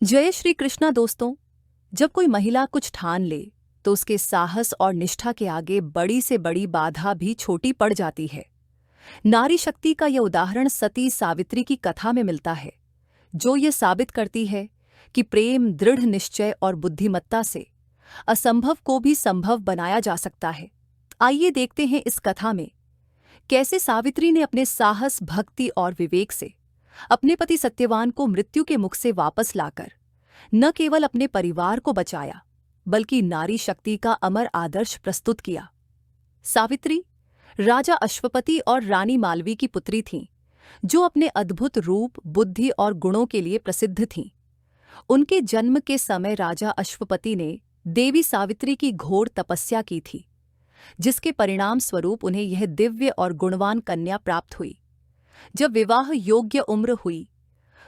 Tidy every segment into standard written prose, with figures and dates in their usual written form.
जय श्री कृष्णा दोस्तों। जब कोई महिला कुछ ठान ले तो उसके साहस और निष्ठा के आगे बड़ी से बड़ी बाधा भी छोटी पड़ जाती है। नारी शक्ति का यह उदाहरण सती सावित्री की कथा में मिलता है, जो ये साबित करती है कि प्रेम, दृढ़ निश्चय और बुद्धिमत्ता से असंभव को भी संभव बनाया जा सकता है। आइए देखते हैं इस कथा में कैसे सावित्री ने अपने साहस, भक्ति और विवेक से अपने पति सत्यवान को मृत्यु के मुख से वापस लाकर न केवल अपने परिवार को बचाया, बल्कि नारी शक्ति का अमर आदर्श प्रस्तुत किया। सावित्री राजा अश्वपति और रानी मालवी की पुत्री थीं, जो अपने अद्भुत रूप, बुद्धि और गुणों के लिए प्रसिद्ध थीं। उनके जन्म के समय राजा अश्वपति ने देवी सावित्री की घोर तपस्या की थी, जिसके परिणाम स्वरूप उन्हें यह दिव्य और गुणवान कन्या प्राप्त हुई। जब विवाह योग्य उम्र हुई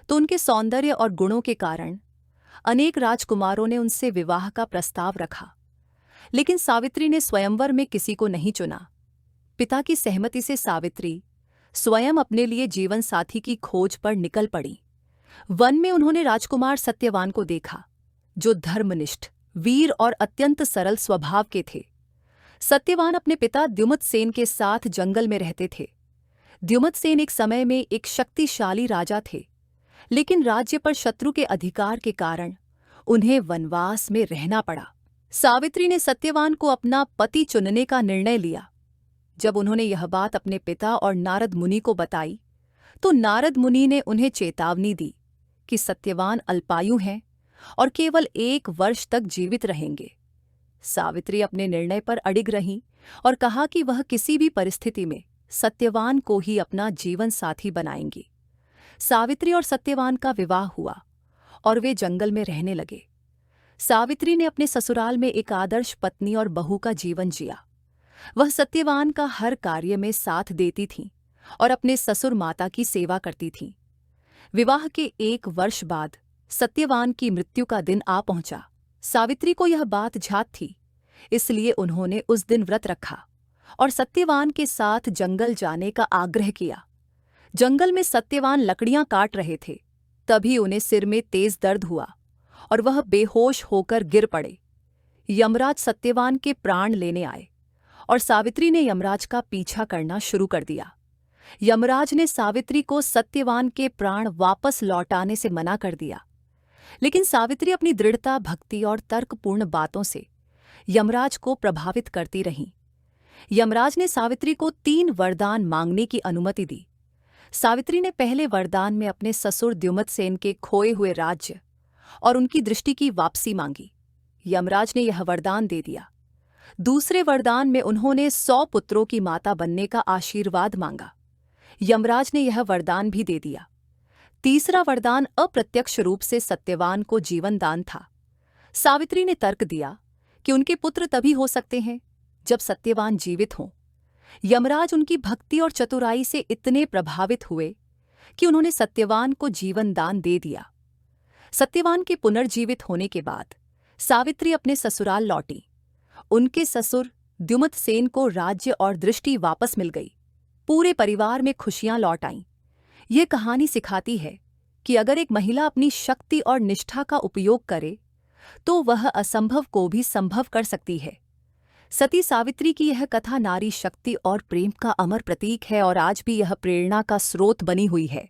तो उनके सौंदर्य और गुणों के कारण अनेक राजकुमारों ने उनसे विवाह का प्रस्ताव रखा, लेकिन सावित्री ने स्वयंवर में किसी को नहीं चुना। पिता की सहमति से सावित्री स्वयं अपने लिए जीवन साथी की खोज पर निकल पड़ी। वन में उन्होंने राजकुमार सत्यवान को देखा, जो धर्मनिष्ठ, वीर और अत्यंत सरल स्वभाव के थे। सत्यवान अपने पिता द्युमत्सेन के साथ जंगल में रहते थे। द्युमत्सेन एक समय में एक शक्तिशाली राजा थे, लेकिन राज्य पर शत्रु के अधिकार के कारण उन्हें वनवास में रहना पड़ा। सावित्री ने सत्यवान को अपना पति चुनने का निर्णय लिया। जब उन्होंने यह बात अपने पिता और नारद मुनि को बताई, तो नारद मुनि ने उन्हें चेतावनी दी कि सत्यवान अल्पायु हैं और केवल 1 वर्ष तक जीवित रहेंगे। सावित्री अपने निर्णय पर अडिग रहीं और कहा कि वह किसी भी परिस्थिति में सत्यवान को ही अपना जीवन साथी बनाएंगी। सावित्री और सत्यवान का विवाह हुआ और वे जंगल में रहने लगे। सावित्री ने अपने ससुराल में एक आदर्श पत्नी और बहू का जीवन जिया। वह सत्यवान का हर कार्य में साथ देती थीं और अपने ससुर माता की सेवा करती थीं। विवाह के 1 वर्ष बाद सत्यवान की मृत्यु का दिन आ पहुंचा। सावित्री को यह बात ज्ञात थी, इसलिए उन्होंने उस दिन व्रत रखा और सत्यवान के साथ जंगल जाने का आग्रह किया। जंगल में सत्यवान लकड़ियां काट रहे थे, तभी उन्हें सिर में तेज दर्द हुआ और वह बेहोश होकर गिर पड़े। यमराज सत्यवान के प्राण लेने आए और सावित्री ने यमराज का पीछा करना शुरू कर दिया। यमराज ने सावित्री को सत्यवान के प्राण वापस लौटाने से मना कर दिया, लेकिन सावित्री अपनी दृढ़ता, भक्ति और तर्कपूर्ण बातों से यमराज को प्रभावित करती रहीं। यमराज ने सावित्री को 3 वरदान मांगने की अनुमति दी। सावित्री ने पहले वरदान में अपने ससुर द्युमत्सेन के खोए हुए राज्य और उनकी दृष्टि की वापसी मांगी। यमराज ने यह वरदान दे दिया। दूसरे वरदान में उन्होंने 100 पुत्रों की माता बनने का आशीर्वाद मांगा। यमराज ने यह वरदान भी दे दिया। तीसरा वरदान अप्रत्यक्ष रूप से सत्यवान को जीवन दान था। सावित्री ने तर्क दिया कि उनके पुत्र तभी हो सकते हैं जब सत्यवान जीवित हों। यमराज उनकी भक्ति और चतुराई से इतने प्रभावित हुए कि उन्होंने सत्यवान को जीवन दान दे दिया। सत्यवान के पुनर्जीवित होने के बाद सावित्री अपने ससुराल लौटी। उनके ससुर द्युमत्सेन को राज्य और दृष्टि वापस मिल गई। पूरे परिवार में खुशियां लौट आईं। ये कहानी सिखाती है कि अगर एक महिला अपनी शक्ति और निष्ठा का उपयोग करे तो वह असंभव को भी संभव कर सकती है। सती सावित्री की यह कथा नारी शक्ति और प्रेम का अमर प्रतीक है और आज भी यह प्रेरणा का स्रोत बनी हुई है।